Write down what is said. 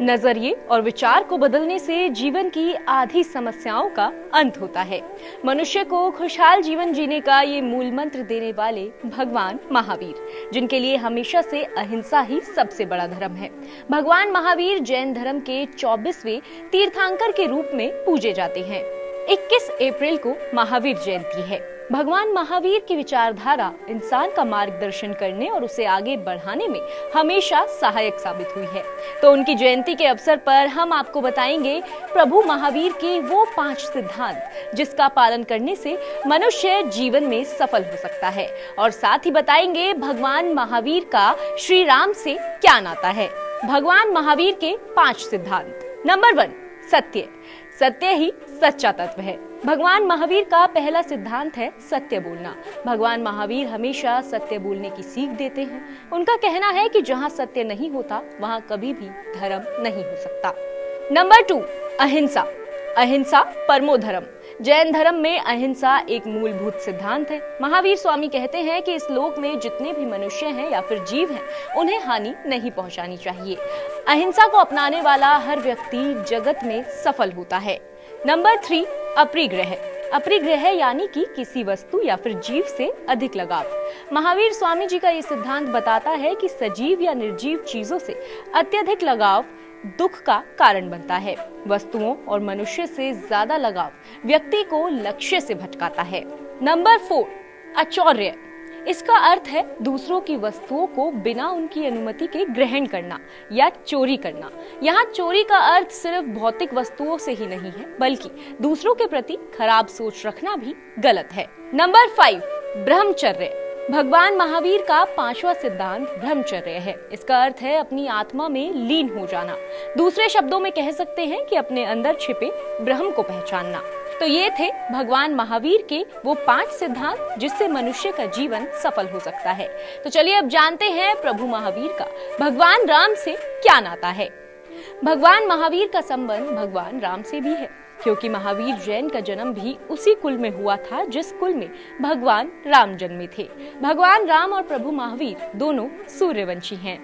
नजरिए और विचार को बदलने से जीवन की आधी समस्याओं का अंत होता है। मनुष्य को खुशहाल जीवन जीने का ये मूल मंत्र देने वाले भगवान महावीर, जिनके लिए हमेशा से अहिंसा ही सबसे बड़ा धर्म है। भगवान महावीर जैन धर्म के 24वें तीर्थंकर के रूप में पूजे जाते हैं। 21 अप्रैल को महावीर जयंती है। भगवान महावीर की विचारधारा इंसान का मार्गदर्शन करने और उसे आगे बढ़ाने में हमेशा सहायक साबित हुई है। तो उनकी जयंती के अवसर पर हम आपको बताएंगे प्रभु महावीर के वो 5 सिद्धांत जिसका पालन करने से मनुष्य जीवन में सफल हो सकता है, और साथ ही बताएंगे भगवान महावीर का श्री राम से क्या नाता है। भगवान महावीर के 5 सिद्धांत। नंबर 1, सत्य। सत्य ही सच्चा तत्व है। भगवान महावीर का पहला सिद्धांत है सत्य बोलना। भगवान महावीर हमेशा सत्य बोलने की सीख देते हैं। उनका कहना है कि जहां सत्य नहीं होता वहां कभी भी धर्म नहीं हो सकता। नंबर 2, अहिंसा। अहिंसा परमो धर्म। जैन धर्म में अहिंसा एक मूलभूत सिद्धांत है। महावीर स्वामी कहते हैं कि इस लोक में जितने भी मनुष्य हैं या फिर जीव हैं, उन्हें हानि नहीं पहुंचानी चाहिए। अहिंसा को अपनाने वाला हर व्यक्ति जगत में सफल होता है। नंबर 3, अपरिग्रह। अपरिग्रह यानी कि किसी वस्तु या फिर जीव से अधिक लगाव। महावीर स्वामी जी का ये सिद्धांत बताता है कि सजीव या निर्जीव चीजों से अत्यधिक लगाव दुख का कारण बनता है। वस्तुओं और मनुष्य से ज्यादा लगाव व्यक्ति को लक्ष्य से भटकाता है। नंबर 4, अचौर्य। इसका अर्थ है दूसरों की वस्तुओं को बिना उनकी अनुमति के ग्रहण करना या चोरी करना। यहाँ चोरी का अर्थ सिर्फ भौतिक वस्तुओं से ही नहीं है, बल्कि दूसरों के प्रति खराब सोच रखना भी गलत है। नंबर 5, ब्रह्मचर्य। भगवान महावीर का 5वां सिद्धांत ब्रह्मचर्य है। इसका अर्थ है अपनी आत्मा में लीन हो जाना। दूसरे शब्दों में कह सकते हैं कि अपने अंदर छिपे ब्रह्म को पहचानना। तो ये थे भगवान महावीर के वो 5 सिद्धांत जिससे मनुष्य का जीवन सफल हो सकता है। तो चलिए अब जानते हैं प्रभु महावीर का भगवान राम से क्या नाता है। भगवान महावीर का संबंध भगवान राम से भी है, क्योंकि महावीर जैन का जन्म भी उसी कुल में हुआ था जिस कुल में भगवान राम जन्मे थे। भगवान राम और प्रभु महावीर दोनों सूर्यवंशी हैं।